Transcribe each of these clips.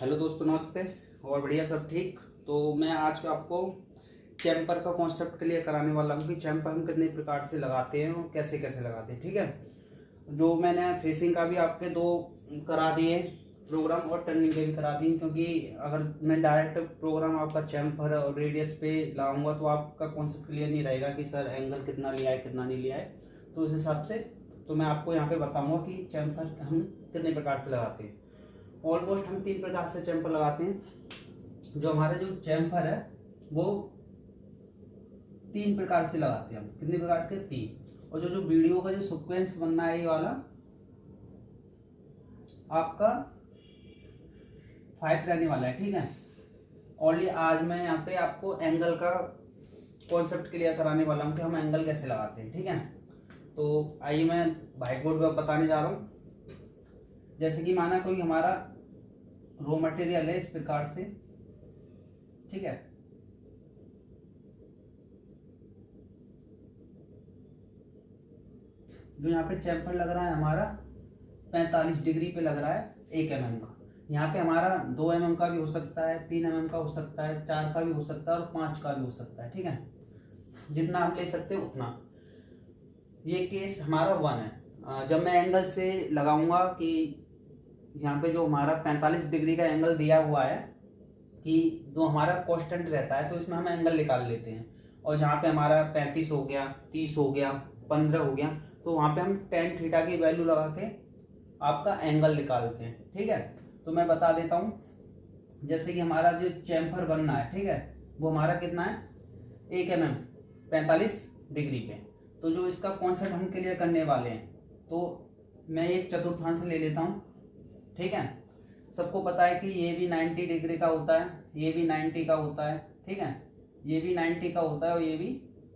Hello दोस्तों, नमस्ते। और बढ़िया, सब ठीक। तो मैं आज आपको चैम्पर का कॉन्सेप्ट क्लियर कराने वाला हूँ कि चैम्पर हम कितने प्रकार से लगाते हैं और कैसे कैसे लगाते हैं। ठीक है, जो मैंने फेसिंग का भी आपके दो करा दिए प्रोग्राम और टर्निंग के भी करा दिए, क्योंकि अगर मैं डायरेक्ट प्रोग्राम आपका चैम्पर और रेडियस पे लगाऊंगा तो आपका कॉन्सेप्ट क्लियर नहीं रहेगा कि सर एंगल कितना लिया है कितना नहीं लिया है। तो उस हिसाब से तो मैं आपको यहाँ पे बताऊंगा कि चैम्पर हम कितने प्रकार से लगाते हैं। ऑलमोस्ट हम 3 प्रकार से चैम्पर लगाते हैं। जो हमारा जो चैम्पर है वो 3 प्रकार से लगाते हैं हम। कितने प्रकार के? 3। और जो वीडियो का जो सीक्वेंस बनना है ये वाला आपका 5 रहने वाला है। ठीक है, ओनली आज मैं यहाँ पे आपको एंगल का कॉन्सेप्ट क्लियर कराने वाला हूँ कि हम एंगल कैसे लगाते हैं। ठीक है, तो आइए मैं व्हाइट बोर्ड पर बताने जा रहा हूँ। जैसे कि माना कोई हमारा रॉ मटेरियल है इस प्रकार से। ठीक है, जो यहाँ पे चैम्पर लग रहा है हमारा 45 डिग्री पे लग रहा है 1 mm का। यहाँ पे हमारा 2 mm का भी हो सकता है, 3 mm का हो सकता है, 4 का भी हो सकता है और 5 का भी हो सकता है। ठीक है, जितना आप ले सकते हो उतना। ये केस हमारा 1 है। जब मैं एंगल से लगाऊंगा कि यहाँ पे जो हमारा 45 डिग्री का एंगल दिया हुआ है कि जो हमारा कांस्टेंट रहता है, तो इसमें हम एंगल निकाल लेते हैं। और जहाँ पे हमारा 35 हो गया, 30 हो गया, 15 हो गया, तो वहाँ पे हम tan थीटा की वैल्यू लगा के आपका एंगल निकालते हैं। ठीक है, तो मैं बता देता हूँ। जैसे कि हमारा जो चैम्फर बनना है, ठीक है, वो हमारा कितना है 1 mm 45 डिग्री पे। तो जो इसका कॉन्सेप्ट हम क्लियर करने वाले हैं, तो मैं एक चतुर्थांश ले लेता हूँ। ठीक है, सबको पता है कि ये भी 90 डिग्री का होता है, ये भी 90 का होता है। ठीक है, ये भी 90 का होता है और ये भी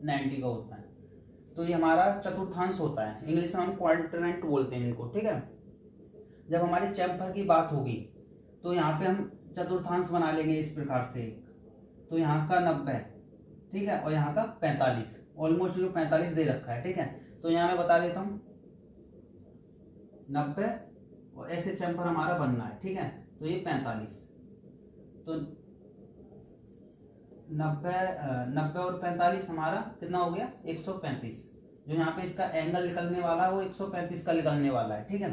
90 का होता है। तो ये हमारा चतुर्थांश होता है, इंग्लिश में हम क्वाड्रेंट बोलते हैं इनको। ठीक है, जब हमारे चैम्फर की बात होगी तो यहाँ पे हम चतुर्थांश बना लेंगे इस प्रकार से। तो यहाँ का 90, ठीक है, और यहाँ का 45, ऑलमोस्ट जो 45 दे रखा है। ठीक है, तो यहाँ मैं बता देता हूँ 90, और ऐसे चैम्फर हमारा बनना है। ठीक है, तो ये 45, तो 90 और 45 हमारा कितना हो गया 135। जो यहाँ पे इसका एंगल निकलने वाला है वो 135 का निकलने वाला है। ठीक है,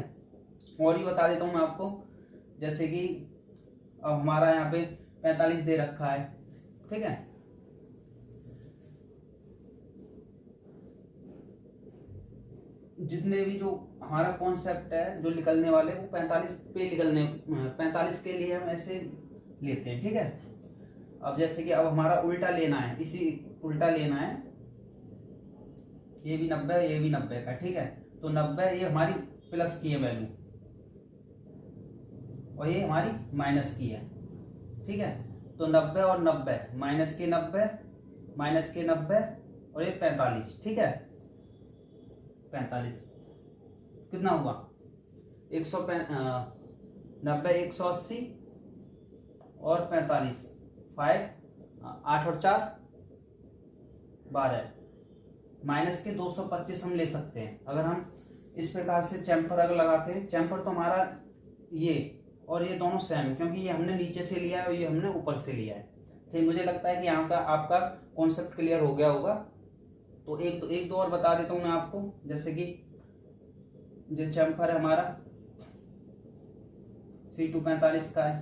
और ये बता देता हूँ मैं आपको। जैसे कि अब हमारा यहाँ पे 45 दे रखा है। ठीक है, जितने भी जो हमारा कॉन्सेप्ट है जो निकलने वाले वो 45 पे निकलने, 45 के लिए हम ऐसे लेते हैं। ठीक है, अब जैसे कि अब हमारा उल्टा लेना है, इसी उल्टा लेना है। ये भी 90, ये भी 90 का। ठीक है, तो 90 ये हमारी प्लस की है वैल्यू और ये हमारी माइनस की है। ठीक है, तो 90 और 90, माइनस के 90, माइनस के 90 और ये 45। ठीक है, 45 कितना हुआ 90, 180 और 45, 5, 8 और 4 12, माइनस के 225 हम ले सकते हैं। अगर हम इस प्रकार से चैम्फर अगर लगाते हैं, चैम्फर तो हमारा ये और ये दोनों सेम है, क्योंकि ये हमने नीचे से लिया है और ये हमने ऊपर से लिया है। ठीक, मुझे लगता है कि यहाँ का आपका कॉन्सेप्ट क्लियर हो गया होगा। तो एक दो और बता देता हूँ मैं आपको। जैसे कि जो चैम्फर है हमारा C2 45 का है।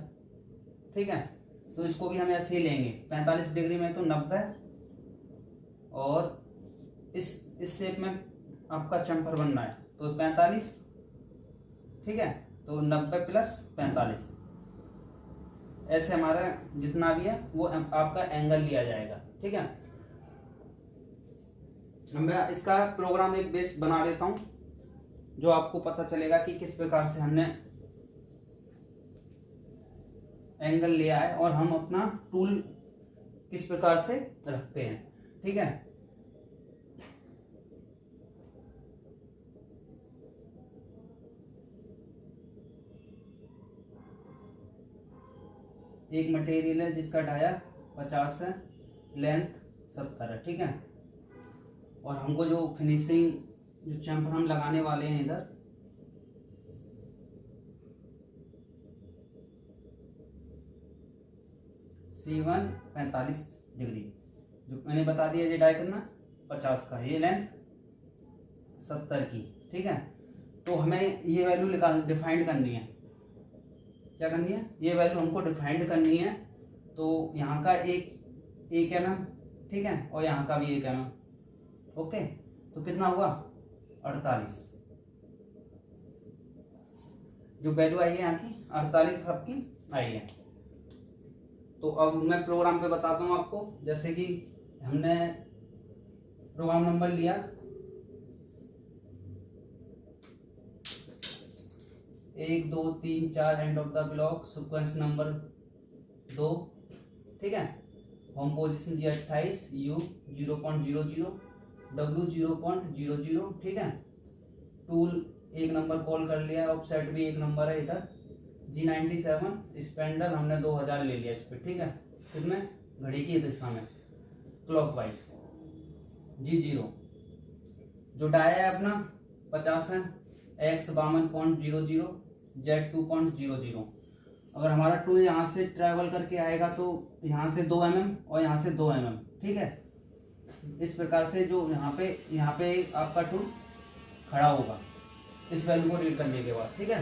ठीक है, तो इसको भी हम ऐसे ही लेंगे 45 डिग्री में, तो 90, और इस शेप में आपका चैम्फर बनना है तो 45। ठीक है, तो 90 प्लस 45, ऐसे हमारा जितना भी है वो आपका एंगल लिया जाएगा। ठीक है, मैं इसका प्रोग्राम एक बेस बना देता हूं जो आपको पता चलेगा कि किस प्रकार से हमने एंगल लिया है और हम अपना टूल किस प्रकार से रखते हैं। ठीक है, एक मटेरियल है जिसका डाया 50 है, लेंथ 70 है। ठीक है, और हमको जो फिनिशिंग जो चैम्फर हम लगाने वाले हैं इधर, C1 45 डिग्री, जो मैंने बता दिया ये डाई करना 50 का, ये लेंथ 70 की, ठीक है। तो हमें ये वैल्यू डिफाइंड करनी है, क्या करनी है, ये वैल्यू हमको डिफाइंड करनी है। तो यहाँ का एक mm, ठीक है, और यहाँ का भी 1 mm, ओके। तो कितना हुआ 48, जो वैल्यू आई है यहाँ की 48 आपकी आई है। तो अब मैं प्रोग्राम पे बताता हूँ आपको, जैसे कि हमने प्रोग्राम नंबर लिया 1 2 3 4, and of the block sequence number 2, ठीक है। होम पोजीशन जी 28, U 0.00, W 0.00, ठीक है। टूल 1 नंबर कॉल कर लिया, ऑफसेट भी 1 नंबर है इधर, G97, स्पेंडल हमने 2000 ले लिया इस पर, ठीक है। कितने घड़ी की दिशा में क्लॉकवाइज, G0 जो डाया है अपना 50 है, X 52.00, Z 2.00। अगर हमारा टूल यहाँ से ट्रैवल करके आएगा तो यहाँ से 2 mm और यहाँ से 2 mm, ठीक है। इस प्रकार से जो यहाँ पे आपका टूल खड़ा होगा इस वैल्यू को रीड करने के बाद, ठीक है।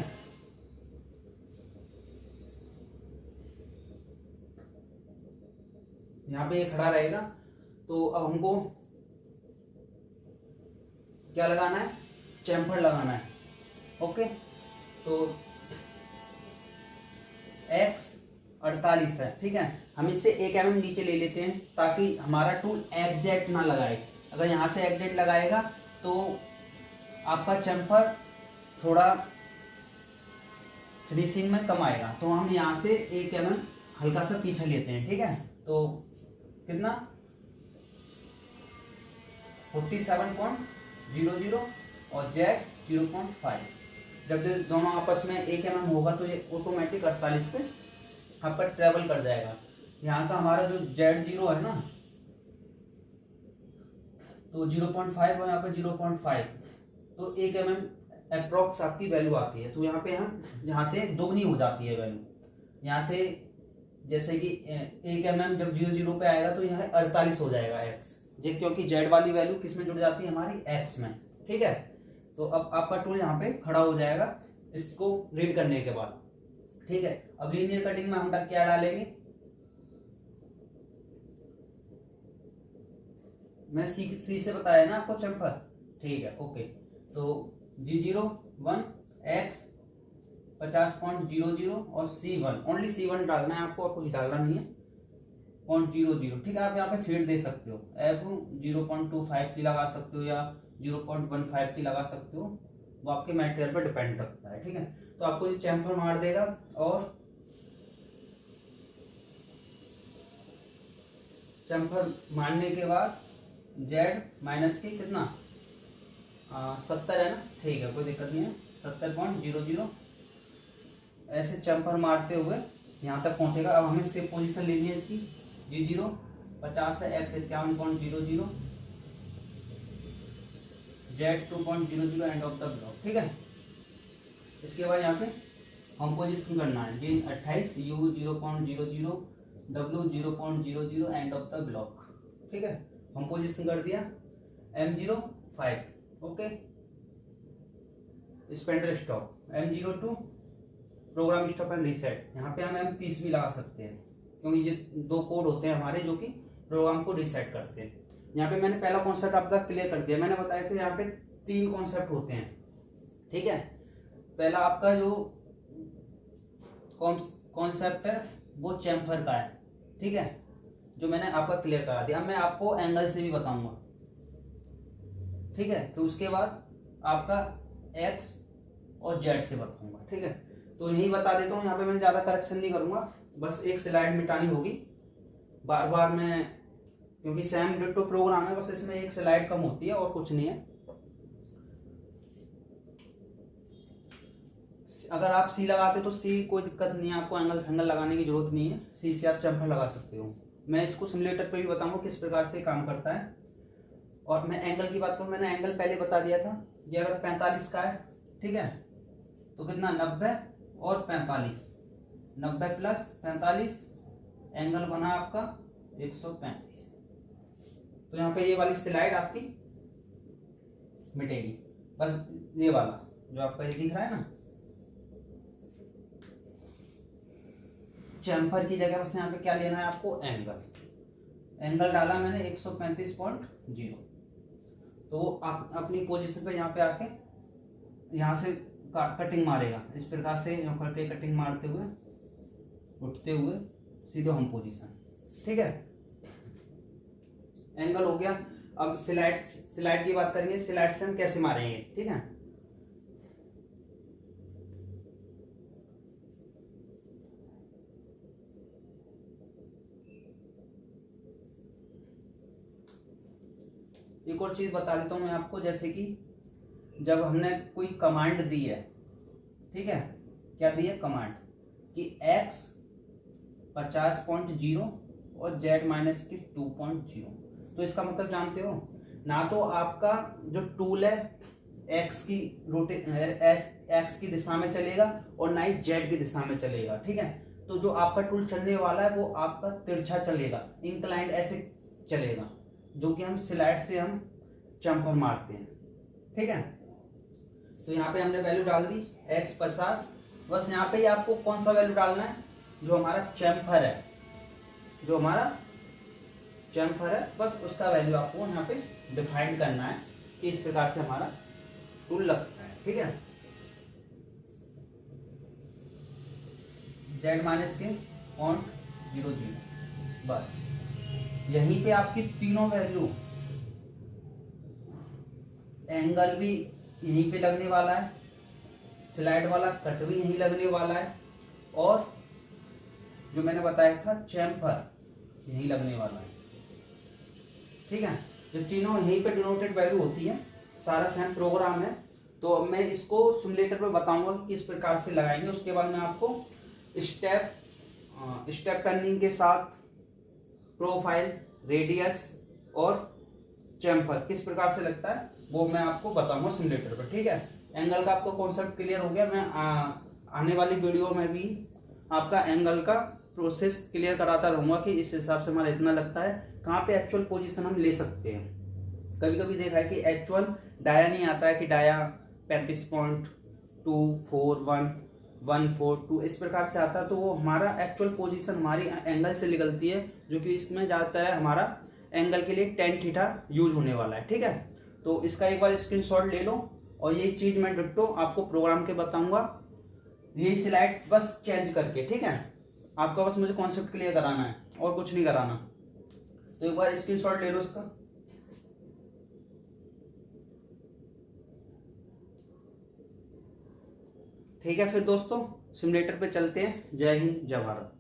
यहाँ पे ये खड़ा रहेगा। तो अब हमको क्या लगाना है, चैम्फर लगाना है, ओके। तो X 48 है, ठीक है। हम इससे 1 mm नीचे ले लेते हैं ताकि हमारा टूल एग्जैक्ट ना लगाए। अगर यहाँ से एग्जैक्ट लगाएगा तो आपका चैम्फर थोड़ा फिनिशिंग में कम आएगा। तो हम यहाँ से 1 mm हल्का सा पीछे लेते हैं, ठीक है। तो कितना 47.00 और Z 0.5। जब दोनों आपस में 1 mm होगा तो ये ऑटोमेटिक 48 पे आपका ट्रेवल कर जाएगा। यहाँ का हमारा जो Z0 है ना, तो 0.5 और यहाँ पे 0.5, तो 1 mm अप्रोक्स आपकी वैल्यू आती है। तो यहाँ पे हम यहाँ से दोगुनी हो जाती है वैल्यू। यहाँ से जैसे कि 1 mm जब 0 पे आएगा तो यहाँ 48 हो जाएगा X, क्योंकि Z वाली वैल्यू किस में जुड़ जाती है हमारी X में, ठीक है। तो अब आपका टूल यहाँ पे खड़ा हो जाएगा इसको रीड करने के बाद, ठीक है। अब लीनियर कटिंग में हम तक क्या डालेंगे, मैं सी से बताया ना आपको चैम्फर, ठीक है, ओके। तो G0 1 X 50.00 और C1, ओनली C1 डालना है आपको और कुछ डालना नहीं है, 0.00, ठीक है। आप यहाँ पे फेड दे सकते हो, F 0.25 की लगा सकते हो या 0.15 की लगा सकते हो, वो आपके मटेरियल पर डिपेंड करता है, ठीक है। तो आपको ये चैम्फर मार देगा और चैम्फर मारने के बाद Z माइनस के कितना 70 है ना, ठीक है, कोई दिक्कत नहीं है, 70.00 ऐसे चैम्फर मारते हुए यहाँ तक पहुँचेगा। अब हमें सेम पोजीशन लेनी है इसकी, G0 50 है, X 51.00, Z 2.00 and of the block, ठीक है। इसके बाद यहाँ पे हम पोजीशन करना है G 28, U 0.00, W 0.00 end of the block, ठीक है। हम पोजीशन कर दिया M05, okay. Spindle stop M02 program stop and reset. यहाँ पे हम M30 भी लगा सकते हैं क्योंकि ये 2 कोड होते हैं हमारे जो कि प्रोग्राम को रीसेट करते हैं। यहाँ पे मैंने पहला कॉन्सेप्ट आप तक क्लियर कर दिया। मैंने बताया था यहाँ पे 3 कॉन्सेप्ट होते हैं, ठीक है। पहला आपका जो कॉन्सेप्ट है वो चैम्फर का है, ठीक है, जो मैंने आपका क्लियर करा दिया। अब मैं आपको एंगल से भी बताऊंगा, ठीक है। तो उसके बाद आपका X और Z से बताऊंगा, ठीक है। तो यही बता देता हूँ, यहाँ पे मैं ज़्यादा करेक्शन नहीं करूँगा, बस एक स्लाइड मिटानी होगी बार बार मैं, क्योंकि सेम डिट्टो प्रोग्राम है, बस इसमें एक स्लाइड कम होती है और कुछ नहीं है। अगर आप सी लगाते तो सी कोई दिक्कत नहीं है, आपको एंगल फैंगल लगाने की जरूरत नहीं है, सी से आप चैम्फर लगा सकते हो। मैं इसको सिमुलेटर पर भी बताऊंगा किस प्रकार से काम करता है। और मैं एंगल की बात करूँ, मैंने एंगल पहले बता दिया था, ये अगर 45 का है, ठीक है, तो कितना 90 और 45, 90 प्लस 45 एंगल बना आपका 135। तो यहाँ पे ये वाली स्लाइड आपकी मिटेगी। बस ये वाला जो आपका ये दिख रहा है ना, चैम्फर की जगह बस यहाँ पे क्या लेना है आपको, एंगल। एंगल डाला मैंने 135.0। तो आप अपनी पोजीशन पे यहाँ पे आके यहाँ से कटिंग मारेगा इस प्रकार से, यहाँ करके कटिंग मारते हुए उठते हुए सीधे होम पोजीशन। ठीक है, एंगल हो गया। अब स्लाइड की बात करेंगे, स्लाइड से हम कैसे मारेंगे। ठीक है, एक और चीज बता देता हूं मैं आपको, जैसे कि जब हमने कोई कमांड दी है, ठीक है, क्या दी है कमांड कि x 50.0 और z माइनस की 2.0, तो इसका मतलब जानते हो ना, तो आपका जो टूल है x की दिशा में चलेगा और ना ही z की दिशा में चलेगा। ठीक है, तो जो आपका टूल चलने वाला है वो आपका तिरछा चलेगा, इंक्लाइंड ऐसे चलेगा, जो कि हम स्लाइड से हम चैम्फर मारते हैं। ठीक है, तो यहाँ पे हमने वैल्यू डाल दी x 50। बस यहाँ पे आपको कौन सा वैल्यू डालना है, जो हमारा चैम्फर है, जो हमारा चैम्फर है, बस उसका वैल्यू आपको यहाँ पे डिफाइन करना है कि इस प्रकार से हमारा टूल लगता है। ठीक है, z माइनस के 0.00, बस यहीं पे आपकी तीनों वैल्यू, एंगल भी यहीं पे लगने वाला है, स्लाइड वाला कट भी यहीं लगने वाला है, और जो मैंने बताया था चैम्फर यहीं लगने वाला है। ठीक है, जो तीनों यहीं पे डिनोटेड वैल्यू होती है, सारा सेम प्रोग्राम है। तो अब मैं इसको सिमुलेटर पे बताऊंगा कि किस प्रकार से लगाएंगे। उसके बाद मैं आपको स्टेप टर्निंग के साथ प्रोफाइल, रेडियस और चैम्फर किस प्रकार से लगता है वो मैं आपको बताऊंगा सिमुलेटर पर। ठीक है, एंगल का आपको कॉन्सेप्ट क्लियर हो गया। मैं आने वाली वीडियो में भी आपका एंगल का प्रोसेस क्लियर कराता रहूंगा कि इस हिसाब से हमारा इतना लगता है, कहाँ पे एक्चुअल पोजीशन हम ले सकते हैं। कभी कभी देखा है कि एक्चुअल डाया नहीं आता है, कि डाया 35.241.142 इस प्रकार से आता है, तो वो हमारा एक्चुअल पोजीशन हमारी एंगल से निकलती है, जो कि इसमें ज़्यादातर है हमारा एंगल के लिए tan थीटा यूज होने वाला है। ठीक है, तो इसका एक बार स्क्रीनशॉट ले लो, और ये चीज मैं डिट्टो आपको प्रोग्राम के बताऊंगा, ये स्लाइड बस चेंज करके। ठीक है, आपका बस मुझे कॉन्सेप्ट क्लियर कराना है और कुछ नहीं कराना। तो एक बार स्क्रीनशॉट ले लो इसका। ठीक है, फिर दोस्तों सिमुलेटर पे चलते हैं। जय हिंद, जय भारत।